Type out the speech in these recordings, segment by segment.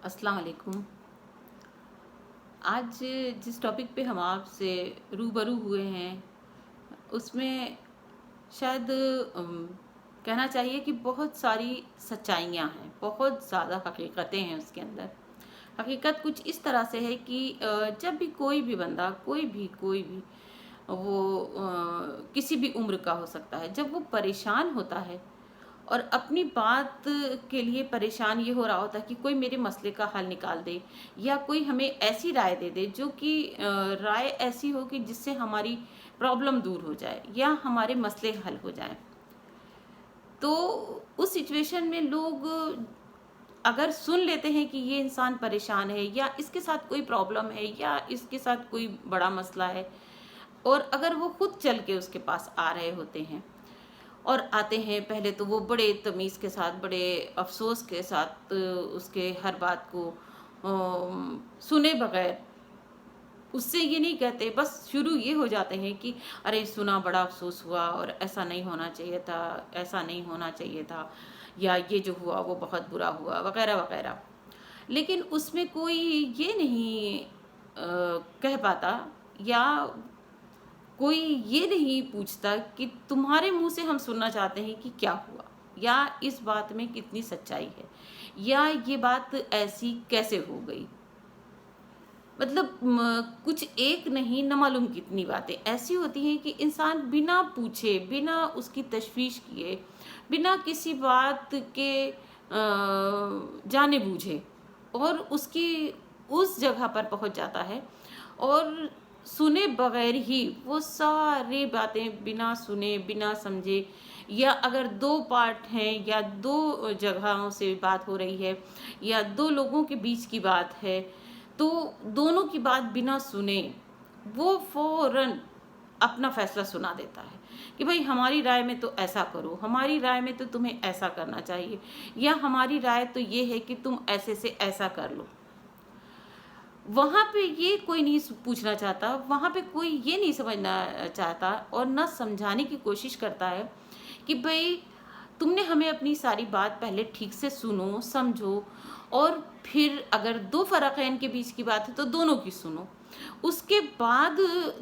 अस्सलाम वालेकुम। आज जिस टॉपिक पे हम आपसे रूबरू हुए हैं उसमें शायद कहना चाहिए कि बहुत सारी सच्चाइयाँ हैं, बहुत ज़्यादा हकीकतें हैं उसके अंदर। हकीकत कुछ इस तरह से है कि जब भी कोई भी बंदा कोई भी वो किसी भी उम्र का हो सकता है, जब वो परेशान होता है और अपनी बात के लिए परेशान ये हो रहा होता है कि कोई मेरे मसले का हल निकाल दे या कोई हमें ऐसी राय दे दे जो कि राय ऐसी हो कि जिससे हमारी प्रॉब्लम दूर हो जाए या हमारे मसले हल हो जाएं। तो उस सिचुएशन में लोग अगर सुन लेते हैं कि ये इंसान परेशान है या इसके साथ कोई प्रॉब्लम है या इसके साथ कोई बड़ा मसला है, और अगर वो खुद चल के उसके पास आ रहे होते हैं और आते हैं, पहले तो वो बड़े तमीज़ के साथ, बड़े अफसोस के साथ उसके हर बात को सुने बगैर उससे ये नहीं कहते, बस शुरू ये हो जाते हैं कि अरे सुना, बड़ा अफसोस हुआ और ऐसा नहीं होना चाहिए था, ऐसा नहीं होना चाहिए था, या ये जो हुआ वो बहुत बुरा हुआ, वगैरह वगैरह। लेकिन उसमें कोई ये नहीं कह पाता या कोई ये नहीं पूछता कि तुम्हारे मुंह से हम सुनना चाहते हैं कि क्या हुआ, या इस बात में कितनी सच्चाई है, या ये बात ऐसी कैसे हो गई। मतलब कुछ एक नहीं, न मालूम कितनी बातें ऐसी होती हैं कि इंसान बिना पूछे, बिना उसकी तशवीश किए, बिना किसी बात के जाने बूझे और उसकी उस जगह पर पहुंच जाता है और सुने बगैर ही वो सारी बातें बिना सुने, बिना समझे, या अगर दो पार्ट हैं या दो जगहों से बात हो रही है या दो लोगों के बीच की बात है, तो दोनों की बात बिना सुने वो फौरन अपना फैसला सुना देता है कि भाई हमारी राय में तो ऐसा करो, हमारी राय में तो तुम्हें ऐसा करना चाहिए, या हमारी राय तो ये है कि तुम ऐसे से ऐसा कर लो। वहां पे ये कोई नहीं पूछना चाहता, वहां पे कोई ये नहीं समझना चाहता और ना समझाने की कोशिश करता है कि भाई तुमने हमें अपनी सारी बात पहले ठीक से सुनो, समझो, और फिर अगर दो फर्क के बीच की बात है तो दोनों की सुनो। उसके बाद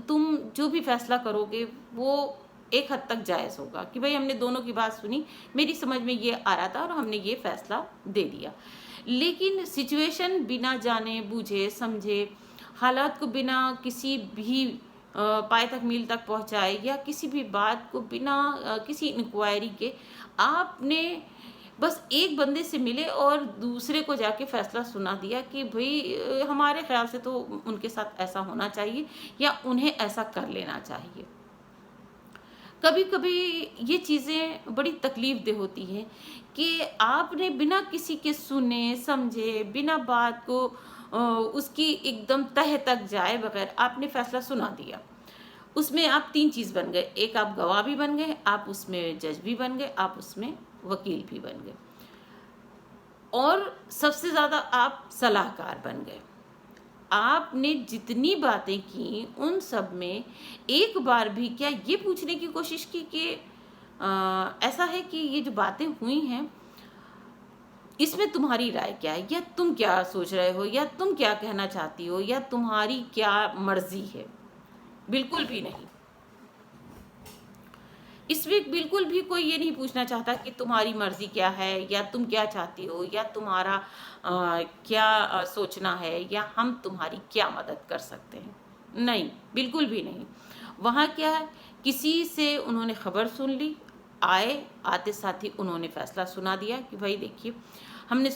तुम जो भी फैसला करोगे वो एक हद तक जायज़ होगा कि भाई हमने दोनों की बात सुनी, मेरी समझ में ये आ रहा था और हमने ये फैसला दे दिया। लेकिन सिचुएशन बिना जाने बूझे समझे, हालात को बिना किसी भी पाए तक मील तक पहुंचाए, या किसी भी बात को बिना किसी इंक्वायरी के आपने बस एक बंदे से मिले और दूसरे को जाके फैसला सुना दिया कि भाई हमारे ख्याल से तो उनके साथ ऐसा होना चाहिए या उन्हें ऐसा कर लेना चाहिए। कभी कभी ये चीज़ें बड़ी तकलीफ दे होती हैं कि आपने बिना किसी के सुने समझे, बिना बात को उसकी एकदम तह तक जाए बगैर आपने फैसला सुना दिया। उसमें आप तीन चीज़ बन गए, एक आप गवाह भी बन गए, आप उसमें जज भी बन गए, आप उसमें वकील भी बन गए, और सबसे ज़्यादा आप सलाहकार बन गए। आपने जितनी बातें की उन सब में एक बार भी क्या ये पूछने की कोशिश की कि ऐसा है कि ये जो बातें हुई हैं इसमें तुम्हारी राय क्या है, या तुम क्या सोच रहे हो, या तुम क्या कहना चाहती हो, या तुम्हारी क्या मर्जी है? बिल्कुल भी नहीं। इसमें बिल्कुल भी कोई ये नहीं पूछना चाहता कि तुम्हारी मर्जी क्या है, या तुम क्या चाहती हो, या तुम्हारा क्या सोचना है, या हम तुम्हारी क्या मदद कर सकते हैं। नहीं, बिल्कुल भी नहीं। वहाँ क्या है, किसी से उन्होंने खबर सुन ली, आए, आते साथ ही उन्होंने फैसला सुना दिया कि भाई देखिए हमने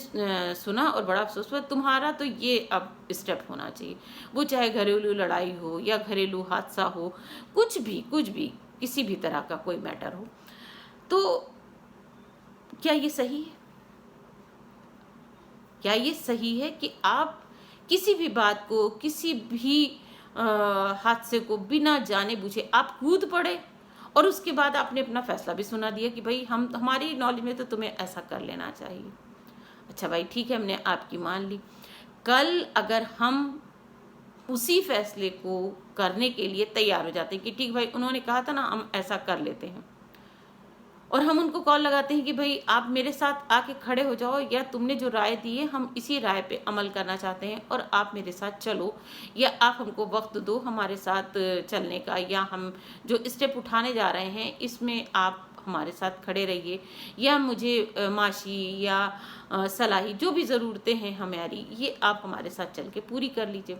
सुना और बड़ा अफसोस हुआ, तुम्हारा तो ये अब स्टेप होना चाहिए। वो चाहे घरेलू लड़ाई हो या घरेलू हादसा हो, कुछ भी किसी भी तरह का कोई मैटर हो, तो क्या ये सही है? क्या ये सही है कि आप किसी भी बात को, किसी भी हादसे को बिना जाने बूझे आप कूद पड़े और उसके बाद आपने अपना फैसला भी सुना दिया कि भाई हम, हमारी नॉलेज में तो तुम्हें ऐसा कर लेना चाहिए। अच्छा भाई ठीक है, हमने आपकी मान ली। कल अगर हम उसी फैसले को करने के लिए तैयार हो जाते हैं कि ठीक भाई उन्होंने कहा था ना, हम ऐसा कर लेते हैं, और हम उनको कॉल लगाते हैं कि भाई आप मेरे साथ आके खड़े हो जाओ, या तुमने जो राय दी है हम इसी राय पे अमल करना चाहते हैं और आप मेरे साथ चलो, या आप हमको वक्त दो हमारे साथ चलने का, या हम जो स्टेप उठाने जा रहे हैं इसमें आप हमारे साथ खड़े रहिए, या मुझे माशी या सलाही जो भी ज़रूरतें हैं हमारी, ये आप हमारे साथ चल के पूरी कर लीजिए।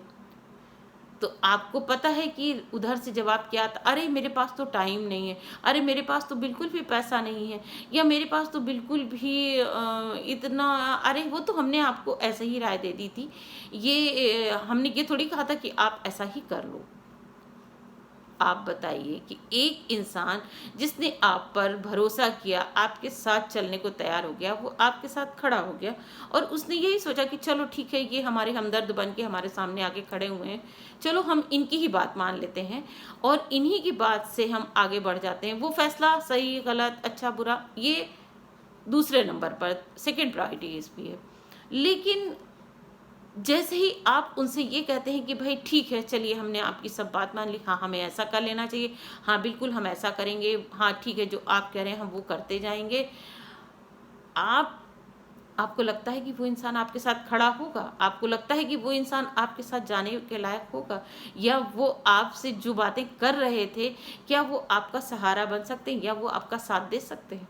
तो आपको पता है कि उधर से जवाब क्या आता, अरे मेरे पास तो टाइम नहीं है, अरे मेरे पास तो बिल्कुल भी पैसा नहीं है, या मेरे पास तो बिल्कुल भी इतना, अरे वो तो हमने आपको ऐसे ही राय दे दी थी, ये हमने ये थोड़ी कहा था कि आप ऐसा ही कर लो। आप बताइए कि एक इंसान जिसने आप पर भरोसा किया, आपके साथ चलने को तैयार हो गया, वो आपके साथ खड़ा हो गया और उसने यही सोचा कि चलो ठीक है, ये हमारे हमदर्द बन के हमारे सामने आके खड़े हुए हैं, चलो हम इनकी ही बात मान लेते हैं और इन्हीं की बात से हम आगे बढ़ जाते हैं। वो फैसला सही गलत अच्छा बुरा ये दूसरे नंबर पर, सेकंड प्रायोरिटी इस भी है। लेकिन जैसे ही आप उनसे ये कहते हैं कि भाई ठीक है, चलिए हमने आपकी सब बात मान ली, हाँ हमें ऐसा कर लेना चाहिए, हाँ बिल्कुल हम ऐसा करेंगे, हाँ ठीक है जो आप कह रहे हैं हम वो करते जाएंगे, आपको लगता है कि वो इंसान आपके साथ खड़ा होगा? आपको लगता है कि वो इंसान आपके साथ जाने के लायक होगा? या वो आपसे जो बातें कर रहे थे, क्या वो आपका सहारा बन सकते हैं, या वो आपका साथ दे सकते हैं,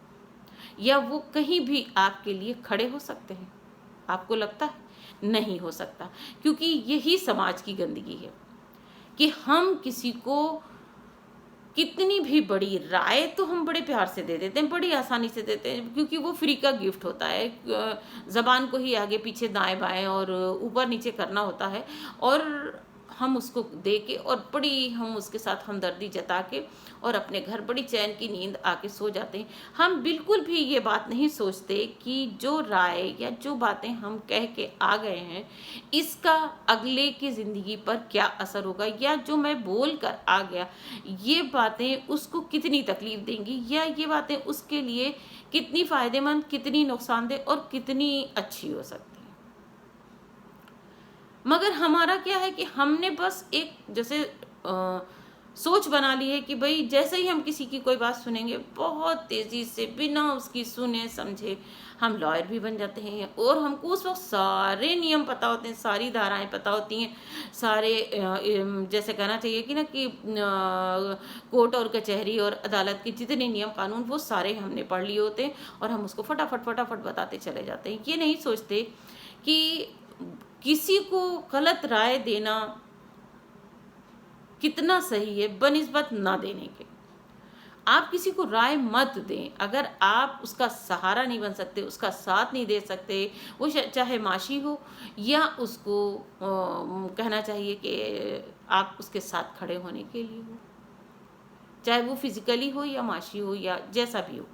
या वो कहीं भी आपके लिए खड़े हो सकते हैं? आपको लगता है? नहीं हो सकता, क्योंकि यही समाज की गंदगी है कि हम किसी को कितनी भी बड़ी राय तो हम बड़े प्यार से दे देते हैं, बड़ी आसानी से देते हैं, क्योंकि वो फ्री का गिफ्ट होता है। ज़बान को ही आगे पीछे दाएं बाएं और ऊपर नीचे करना होता है, और हम उसको दे के और बड़ी हम उसके साथ हमदर्दी जता के और अपने घर बड़ी चैन की नींद आके सो जाते हैं। हम बिल्कुल भी ये बात नहीं सोचते कि जो राय या जो बातें हम कह के आ गए हैं इसका अगले की ज़िंदगी पर क्या असर होगा, या जो मैं बोल कर आ गया ये बातें उसको कितनी तकलीफ देंगी, या ये बातें उसके लिए कितनी फ़ायदेमंद, कितनी नुकसानदेह और कितनी अच्छी हो सकती है। मगर हमारा क्या है कि हमने बस एक जैसे सोच बना ली है कि भाई जैसे ही हम किसी की कोई बात सुनेंगे बहुत तेज़ी से बिना उसकी सुने समझे हम लॉयर भी बन जाते हैं, और हमको उस वक्त सारे नियम पता होते हैं, सारी धाराएं पता होती हैं, सारे जैसे कहना चाहिए कि ना कि कोर्ट और कचहरी और अदालत के जितने नियम कानून वो सारे हमने पढ़ लिए होते हैं, और हम उसको फटाफट फटाफट बताते चले जाते हैं। ये नहीं सोचते कि किसी को गलत राय देना कितना सही है बनिस्बत ना देने के। आप किसी को राय मत दें अगर आप उसका सहारा नहीं बन सकते, उसका साथ नहीं दे सकते, वो चाहे माशी हो या उसको कहना चाहिए कि आप उसके साथ खड़े होने के लिए हो, चाहे वो फिजिकली हो या माशी हो या जैसा भी हो।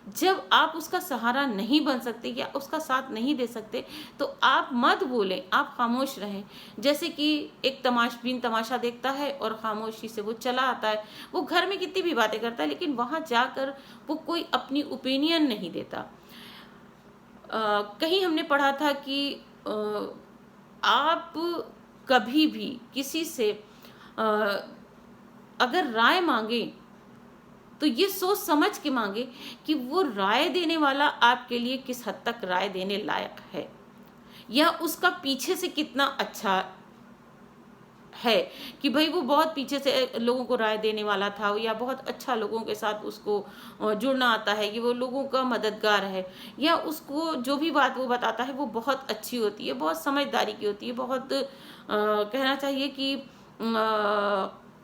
जब आप उसका सहारा नहीं बन सकते या उसका साथ नहीं दे सकते तो आप मत बोलें, आप खामोश रहें। जैसे कि एक तमाशबीन तमाशा देखता है और खामोशी से वो चला आता है, वो घर में कितनी भी बातें करता है लेकिन वहाँ जाकर वो कोई अपनी ओपिनियन नहीं देता। कहीं हमने पढ़ा था कि आप कभी भी किसी से अगर राय मांगे तो ये सोच समझ के मांगे कि वो राय देने वाला आपके लिए किस हद तक राय देने लायक है, या उसका पीछे से कितना अच्छा है, कि भाई वो बहुत पीछे से लोगों को राय देने वाला था, या बहुत अच्छा लोगों के साथ उसको जुड़ना आता है, कि वो लोगों का मददगार है, या उसको जो भी बात वो बताता है वो बहुत अच्छी होती है, बहुत समझदारी की होती है, बहुत कहना चाहिए कि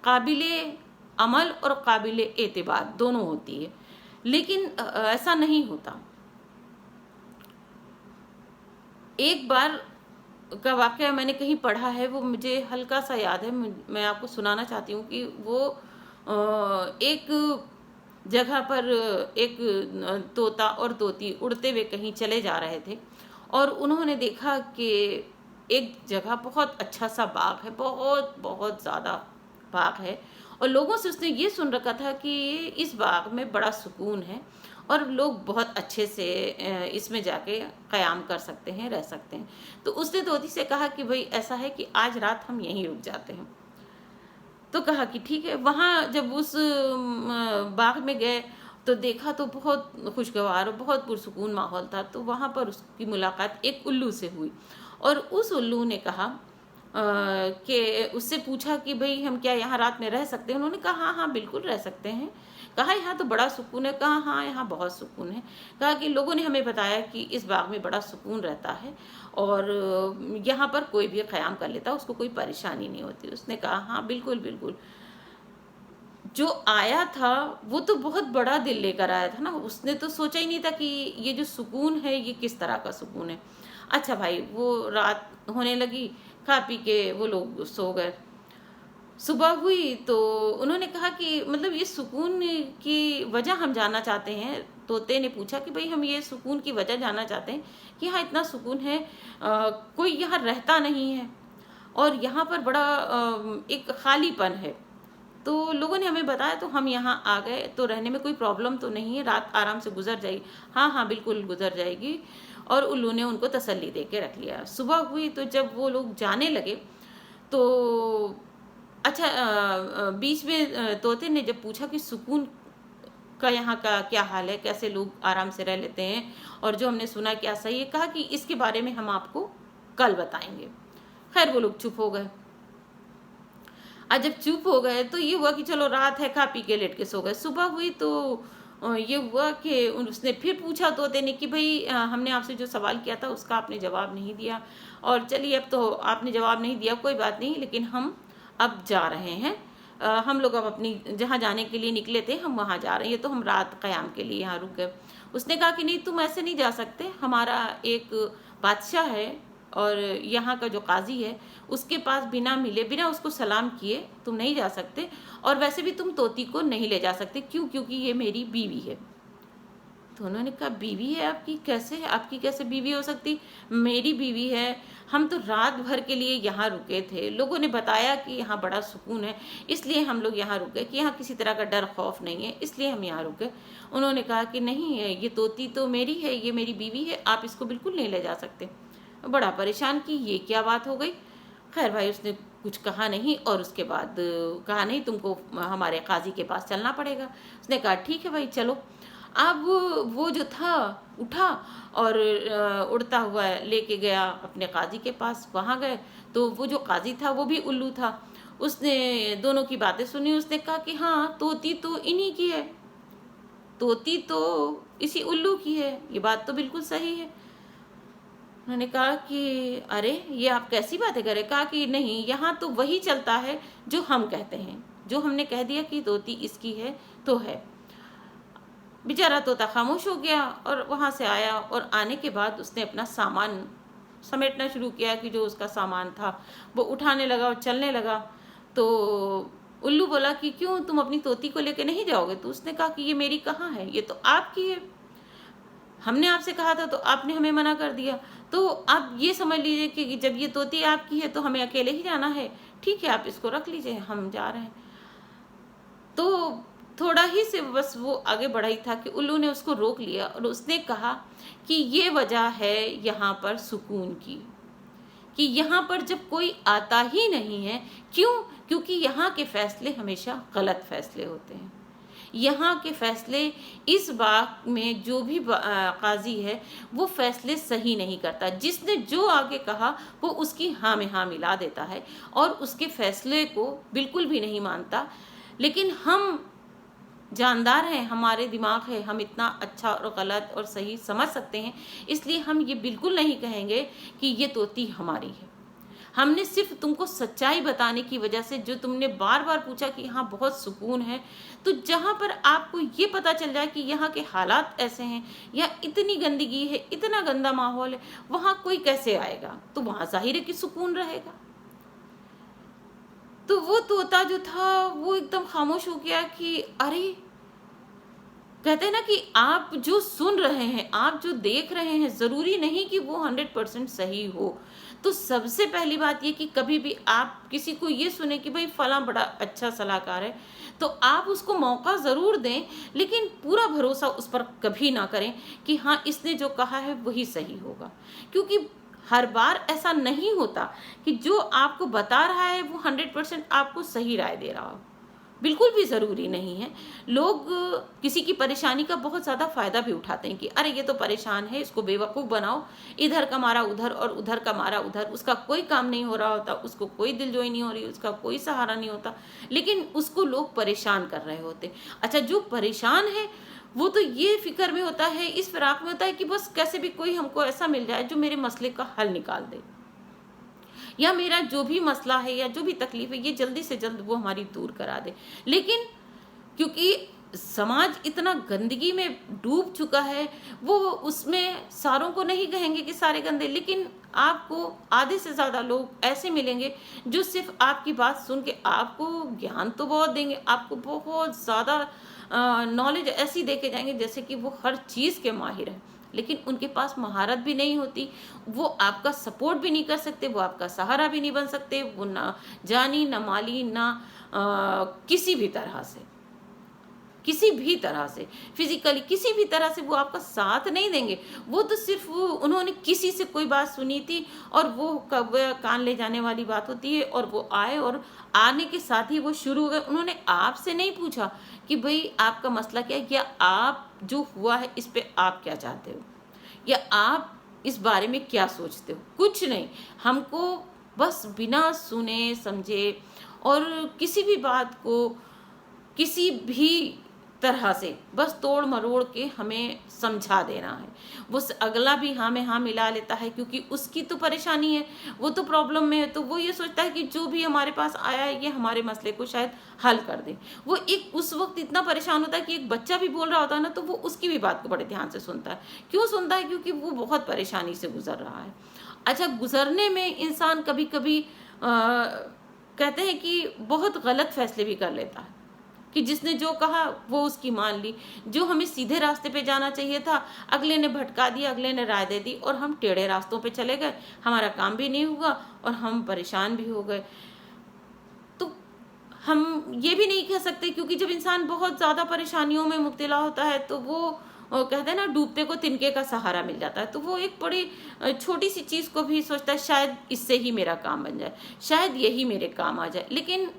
काबिले अमल और काबिले एतबार दोनों होती है। लेकिन ऐसा नहीं होता। एक बार का वाक़या मैंने कहीं पढ़ा है, वो मुझे हल्का सा याद है, मैं आपको सुनाना चाहती हूँ कि वो एक जगह पर एक तोता और तोती उड़ते हुए कहीं चले जा रहे थे, और उन्होंने देखा कि एक जगह बहुत अच्छा सा बाग है, बहुत बहुत ज़्यादा बाग है, और लोगों से उसने ये सुन रखा था कि इस बाग में बड़ा सुकून है और लोग बहुत अच्छे से इसमें जाके क़याम कर सकते हैं, रह सकते हैं। तो उसने तोती से कहा कि भाई ऐसा है कि आज रात हम यहीं रुक जाते हैं। तो कहा कि ठीक है। वहाँ जब उस बाग में गए तो देखा तो बहुत खुशगवार और बहुत पुरसुकून माहौल था। तो वहाँ पर उसकी मुलाकात एक उल्लू से हुई और उस उल्लू ने कहा कि उससे पूछा कि भई हम क्या यहाँ रात में रह सकते हैं? उन्होंने कहा हाँ, हाँ, बिल्कुल रह सकते हैं। कहा यहाँ तो बड़ा सुकून है। कहा हाँ, यहाँ बहुत सुकून है। कहा कि लोगों ने हमें बताया कि इस बाग में बड़ा सुकून रहता है और यहाँ पर कोई भी क़याम कर लेता है, उसको कोई परेशानी नहीं होती। उसने कहा हाँ, बिल्कुल, बिल्कुल। जो आया था वो तो बहुत बड़ा दिल लेकर आया था ना, उसने तो सोचा ही नहीं था कि ये जो सुकून है ये किस तरह का सुकून है। अच्छा भाई, वो रात होने लगी, खा पी के वो लोग सो गए। सुबह हुई तो उन्होंने कहा कि मतलब ये सुकून की वजह हम जानना चाहते हैं। तोते ने पूछा कि भाई हम ये सुकून की वजह जानना चाहते हैं कि यहाँ इतना सुकून है, कोई यहाँ रहता नहीं है और यहाँ पर बड़ा एक खालीपन है। तो लोगों ने हमें बताया तो हम यहाँ आ गए। तो रहने में कोई प्रॉब्लम तो नहीं है, रात आराम से गुजर जाएगी। हाँ, हाँ, बिल्कुल गुजर जाएगी। और उल्लू ने उनको तसल्ली दे के रख लिया। सुबह हुई तो जब वो लोग जाने लगे तो अच्छा, बीच में तोते ने जब पूछा कि सुकून का यहाँ का क्या हाल है, कैसे लोग आराम से रह लेते हैं और जो हमने सुना क्या सही है? कहा कि इसके बारे में हम आपको कल बताएंगे। खैर वो लोग चुप हो गए। आज जब चुप हो गए तो ये हुआ कि चलो रात है, खा पी के लेट के सो गए। सुबह हुई तो ये हुआ कि उसने फिर पूछा तोते ने कि भाई हमने आपसे जो सवाल किया था उसका आपने जवाब नहीं दिया और चलिए अब तो आपने जवाब नहीं दिया, कोई बात नहीं, लेकिन हम अब जा रहे हैं। हम लोग अब अपनी जहाँ जाने के लिए निकले थे हम वहाँ जा रहे हैं, ये तो हम रात क़याम के लिए यहाँ रुक गए। उसने कहा कि नहीं, तुम ऐसे नहीं जा सकते, हमारा एक बादशाह है और यहाँ का जो काजी है उसके पास बिना मिले, बिना उसको सलाम किए तुम नहीं जा सकते और वैसे भी तुम तोती को नहीं ले जा सकते। क्यों? क्योंकि ये मेरी बीवी है। तो उन्होंने कहा बीवी है आपकी? कैसे है आपकी, कैसे बीवी हो सकती? मेरी बीवी है। हम तो रात भर के लिए यहाँ रुके थे, लोगों ने बताया कि यहाँ बड़ा सुकून है इसलिए हम लोग यहाँ रुक गए, कि यहाँ किसी तरह का डर खौफ नहीं है इसलिए हम यहाँ रुक गए। उन्होंने कहा कि नहीं है, ये तोती तो मेरी है, ये मेरी बीवी है, आप इसको बिल्कुल नहीं ले जा सकते। बड़ा परेशान कि ये क्या बात हो गई। खैर भाई उसने कुछ कहा नहीं और उसके बाद कहा नहीं, तुमको हमारे काजी के पास चलना पड़ेगा। उसने कहा ठीक है भाई चलो। अब वो जो था उठा और उड़ता हुआ लेके गया अपने काजी के पास। वहाँ गए तो वो जो काजी था वो भी उल्लू था। उसने दोनों की बातें सुनी। उसने कहा कि हाँ, तोती तो इन्हीं की है, तोती तो इसी उल्लू की है, ये बात तो बिल्कुल सही है। उन्होंने कहा कि अरे ये आप कैसी बातें कर रहे? कहा कि नहीं, यहाँ तो वही चलता है जो हम कहते हैं, जो हमने कह दिया कि तोती इसकी है तो है। बेचारा तोता खामोश हो गया और वहाँ से आया और आने के बाद उसने अपना सामान समेटना शुरू किया कि जो उसका सामान था वो उठाने लगा और चलने लगा। तो उल्लू बोला कि क्यों, तुम अपनी तोती को लेके नहीं जाओगे? तो उसने कहा कि ये मेरी कहाँ है, ये तो आपकी है, हमने आपसे कहा था तो आपने हमें मना कर दिया। तो आप ये समझ लीजिए कि जब ये तोती आपकी है तो हमें अकेले ही जाना है। ठीक है, आप इसको रख लीजिए, हम जा रहे हैं। तो थोड़ा ही से बस वो आगे बढ़ा ही था कि उल्लू ने उसको रोक लिया और उसने कहा कि ये वजह है यहाँ पर सुकून की, कि यहाँ पर जब कोई आता ही नहीं है। क्यों? क्योंकि यहाँ के फैसले हमेशा गलत फैसले होते हैं। यहाँ के फैसले, इस बात में जो भी काजी है वो फैसले सही नहीं करता। जिसने जो आगे कहा वो उसकी हाँ में हाँ मिला देता है और उसके फैसले को बिल्कुल भी नहीं मानता। लेकिन हम जानदार हैं, हमारे दिमाग है, हम इतना अच्छा और गलत और सही समझ सकते हैं, इसलिए हम ये बिल्कुल नहीं कहेंगे कि ये तोती हमारी है। हमने सिर्फ तुमको सच्चाई बताने की वजह से, जो तुमने बार बार पूछा कि यहाँ बहुत सुकून है, तो जहाँ पर आपको ये पता चल जाए कि यहाँ के हालात ऐसे हैं, यहाँ इतनी गंदगी है, इतना गंदा माहौल है, वहाँ कोई कैसे आएगा? तो वहाँ जाहिर है कि सुकून रहेगा। तो वो तोता जो था वो एकदम खामोश हो गया कि अरे, कहते हैं ना कि आप जो सुन रहे हैं, आप जो देख रहे हैं, ज़रूरी नहीं कि वो 100% सही हो। तो सबसे पहली बात ये कि कभी भी आप किसी को ये सुने कि भाई फलां बड़ा अच्छा सलाहकार है, तो आप उसको मौका ज़रूर दें, लेकिन पूरा भरोसा उस पर कभी ना करें कि हाँ इसने जो कहा है वही सही होगा। क्योंकि हर बार ऐसा नहीं होता कि जो आपको बता रहा है वो 100% आपको सही राय दे रहा हो। बिल्कुल भी ज़रूरी नहीं है। लोग किसी की परेशानी का बहुत ज़्यादा फ़ायदा भी उठाते हैं कि अरे ये तो परेशान है, इसको बेवकूफ़ बनाओ, इधर का मारा उधर और उधर का मारा उधर, उसका कोई काम नहीं हो रहा होता, उसको कोई दिलजोई नहीं हो रही, उसका कोई सहारा नहीं होता, लेकिन उसको लोग परेशान कर रहे होते। अच्छा, जो परेशान है, वो तो ये फ़िक्र में होता है, इस फिराक में होता है कि बस कैसे भी कोई हमको ऐसा मिल जाए जो मेरे मसले का हल निकाल दे। या मेरा जो भी मसला है या जो भी तकलीफ है ये जल्दी से जल्द वो हमारी दूर करा दे। लेकिन क्योंकि समाज इतना गंदगी में डूब चुका है, वो उसमें सारों को नहीं कहेंगे कि सारे गंदे, लेकिन आपको आधे से ज़्यादा लोग ऐसे मिलेंगे जो सिर्फ आपकी बात सुन के आपको ज्ञान तो बहुत देंगे, आपको बहुत ज़्यादा नॉलेज ऐसी दे के जाएंगे जैसे कि वो हर चीज़ के माहिर हैं, लेकिन उनके पास महारत भी नहीं होती, वो आपका सपोर्ट भी नहीं कर सकते, वो आपका सहारा भी नहीं बन सकते, वो ना जानी ना माली ना किसी भी तरह से, किसी भी तरह से फिजिकली किसी भी तरह से वो आपका साथ नहीं देंगे। वो तो सिर्फ वो उन्होंने किसी से कोई बात सुनी थी और वो कब कान ले जाने वाली बात होती है, और वो आए और आने के साथ ही वो शुरू हो गए। उन्होंने आपसे नहीं पूछा कि भाई आपका मसला क्या है, या आप जो हुआ है इस पे आप क्या चाहते हो, या आप इस बारे में क्या सोचते हो, कुछ नहीं। हमको बस बिना सुने समझे और किसी भी बात को किसी भी तरह से बस तोड़ मरोड़ के हमें समझा देना है। वो अगला भी हाँ में हाँ मिला लेता है क्योंकि उसकी तो परेशानी है, वो तो प्रॉब्लम में है, तो वो ये सोचता है कि जो भी हमारे पास आया है ये हमारे मसले को शायद हल कर दे। वो एक उस वक्त इतना परेशान होता है कि एक बच्चा भी बोल रहा होता है ना, तो वो उसकी भी बात को बड़े ध्यान से सुनता है। क्यों सुनता है? क्योंकि वो बहुत परेशानी से गुजर रहा है। अच्छा, गुजरने में इंसान कभी कभी कहते हैं कि बहुत गलत फैसले भी कर लेता है कि जिसने जो कहा वो उसकी मान ली। जो हमें सीधे रास्ते पे जाना चाहिए था, अगले ने भटका दिया, अगले ने राय दे दी और हम टेढ़े रास्तों पे चले गए, हमारा काम भी नहीं हुआ और हम परेशान भी हो गए। तो हम ये भी नहीं कह सकते, क्योंकि जब इंसान बहुत ज़्यादा परेशानियों में मुब्तला होता है तो वो कहते हैं ना, डूबते को तिनके का सहारा मिल जाता है, तो वो एक बड़ी छोटी सी चीज़ को भी सोचता है शायद इससे ही मेरा काम बन जाए, शायद यही मेरे काम आ जाए। लेकिन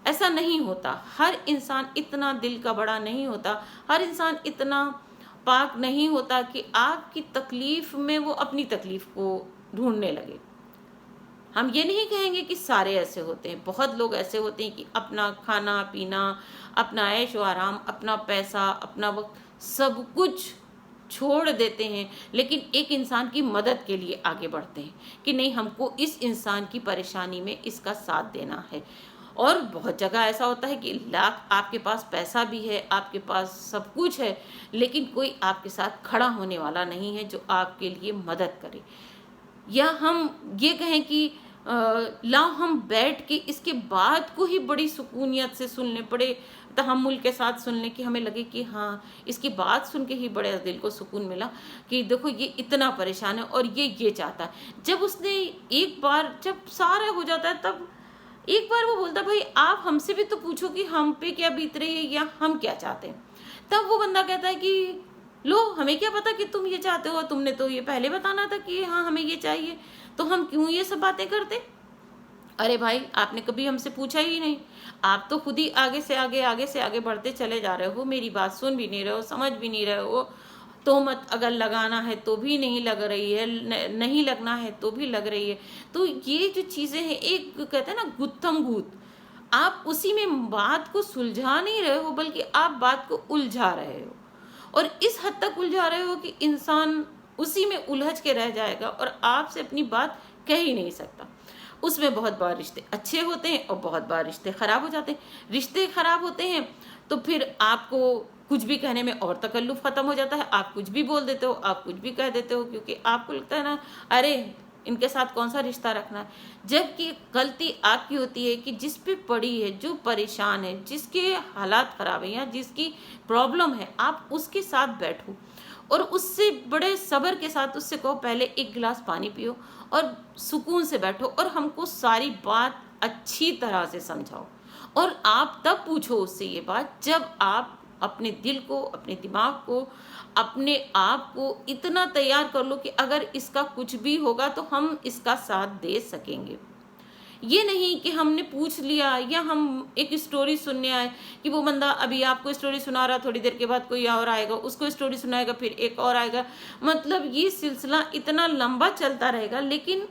ऐसा नहीं होता। हर इंसान इतना दिल का बड़ा नहीं होता, हर इंसान इतना पाक नहीं होता कि आपकी तकलीफ में वो अपनी तकलीफ को ढूंढने लगे। हम ये नहीं कहेंगे कि सारे ऐसे होते हैं, बहुत लोग ऐसे होते हैं कि अपना खाना पीना, अपना ऐश व आराम, अपना पैसा, अपना वक्त, सब कुछ छोड़ देते हैं, लेकिन एक इंसान की मदद के लिए आगे बढ़ते हैं कि नहीं, हमको इस इंसान की परेशानी में इसका साथ देना है। और बहुत जगह ऐसा होता है कि लाख आपके पास पैसा भी है, आपके पास सब कुछ है, लेकिन कोई आपके साथ खड़ा होने वाला नहीं है जो आपके लिए मदद करे। या हम ये कहें कि लाओ हम बैठ के इसके बाद को ही बड़ी सुकूनियत से सुन लें, बड़े तहम्मुल के साथ सुन लें कि हमें लगे कि हाँ, इसकी बात सुन के ही बड़े दिल को सुकून मिला कि देखो ये इतना परेशान है और ये चाहता है। जब उसने एक बार, जब सारा हो जाता है, तब एक बार वो बोलता, भाई आप हमसे भी तो पूछो कि हम पे क्या बीत रही है या हम क्या चाहते हैं। तब वो बंदा कहता है कि लो, हमें क्या पता कि तुम ये चाहते हो, तुमने तो ये पहले बताना था कि हाँ हमें ये चाहिए, तो हम क्यों ये सब बातें करते। अरे भाई, आपने कभी हमसे पूछा ही नहीं, आप तो खुद ही आगे से आगे बढ़ते चले जा रहे हो, मेरी बात सुन भी नहीं रहे हो, समझ भी नहीं रहे हो। तोहमत अगर लगाना है तो भी नहीं लग रही है, नहीं लगना है तो भी लग रही है। तो ये जो चीज़ें हैं, एक कहते हैं ना गुत्थम गुत, आप उसी में बात को सुलझा नहीं रहे हो, बल्कि आप बात को उलझा रहे हो, और इस हद तक उलझा रहे हो कि इंसान उसी में उलझ के रह जाएगा और आपसे अपनी बात कह ही नहीं सकता। उसमें बहुत बार रिश्ते अच्छे होते हैं और बहुत बार रिश्ते खराब हो जाते हैं। रिश्ते खराब होते हैं तो फिर आपको कुछ भी कहने में और तकल्लुफ़ ख़त्म हो जाता है, आप कुछ भी बोल देते हो, आप कुछ भी कह देते हो, क्योंकि आपको लगता है ना, अरे इनके साथ कौन सा रिश्ता रखना है। जबकि गलती आपकी होती है कि जिस पे पड़ी है, जो परेशान है, जिसके हालात ख़राब हैं या जिसकी प्रॉब्लम है, आप उसके साथ बैठो और उससे बड़े सब्र के साथ उससे कहो, पहले एक गिलास पानी पियो और सुकून से बैठो और हमको सारी बात अच्छी तरह से समझाओ। और आप तब पूछो उससे ये बात जब आप अपने दिल को, अपने दिमाग को, अपने आप को इतना तैयार कर लो कि अगर इसका कुछ भी होगा तो हम इसका साथ दे सकेंगे। ये नहीं कि हमने पूछ लिया या हम एक स्टोरी सुनने आए कि वो बंदा अभी आपको स्टोरी सुना रहा, थोड़ी देर के बाद कोई और आएगा उसको स्टोरी सुनाएगा, फिर एक और आएगा, मतलब ये सिलसिला इतना लंबा चलता रहेगा, लेकिन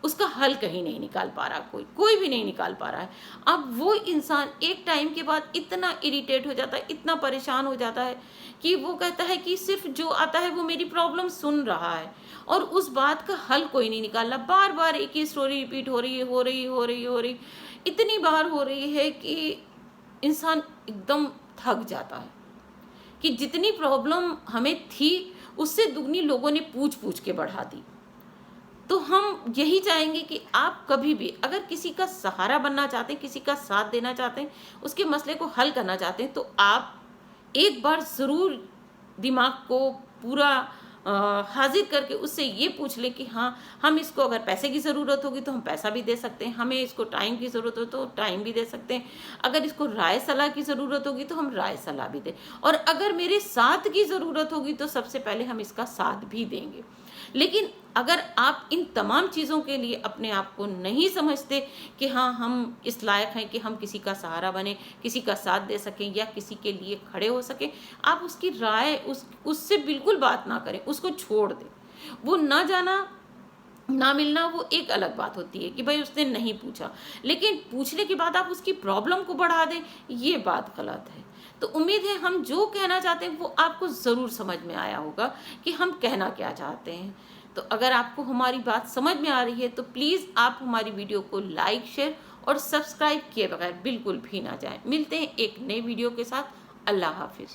उसका हल कहीं नहीं निकाल पा रहा, कोई भी नहीं निकाल पा रहा है। अब वो इंसान एक टाइम के बाद इतना इरिटेट हो जाता है, इतना परेशान हो जाता है कि वो कहता है कि सिर्फ जो आता है वो मेरी प्रॉब्लम सुन रहा है और उस बात का हल कोई नहीं निकाल रहा। बार बार एक ही स्टोरी रिपीट हो रही है, हो रही, इतनी बार हो रही है कि इंसान एकदम थक जाता है कि जितनी प्रॉब्लम हमें थी उससे दुगनी लोगों ने पूछ पूछ के बढ़ा दी। तो हम यही चाहेंगे कि आप कभी भी अगर किसी का सहारा बनना चाहते हैं, किसी का साथ देना चाहते हैं, उसके मसले को हल करना चाहते हैं, तो आप एक बार ज़रूर दिमाग को पूरा हाजिर करके उससे ये पूछ लें कि हाँ, हम इसको अगर पैसे की ज़रूरत होगी तो हम पैसा भी दे सकते हैं, हमें इसको टाइम की ज़रूरत हो तो टाइम भी दे सकते हैं, अगर इसको राय सलाह की ज़रूरत होगी तो हम राय सलाह भी दें, और अगर मेरे साथ की ज़रूरत होगी तो सबसे पहले हम इसका साथ भी देंगे। लेकिन अगर आप इन तमाम चीज़ों के लिए अपने आप को नहीं समझते कि हाँ, हम इस लायक हैं कि हम किसी का सहारा बने, किसी का साथ दे सकें या किसी के लिए खड़े हो सकें, आप उसकी राय उससे बिल्कुल बात ना करें, उसको छोड़ दें। वो ना जाना ना मिलना वो एक अलग बात होती है कि भाई उसने नहीं पूछा, लेकिन पूछने के बाद आप उसकी प्रॉब्लम को बढ़ा दें, ये बात गलत है। तो उम्मीद है हम जो कहना चाहते हैं वो आपको ज़रूर समझ में आया होगा कि हम कहना क्या चाहते हैं। तो अगर आपको हमारी बात समझ में आ रही है तो प्लीज़ आप हमारी वीडियो को लाइक, शेयर और सब्सक्राइब किए बगैर बिल्कुल भी ना जाएं। मिलते हैं एक नई वीडियो के साथ। अल्लाह हाफिज़।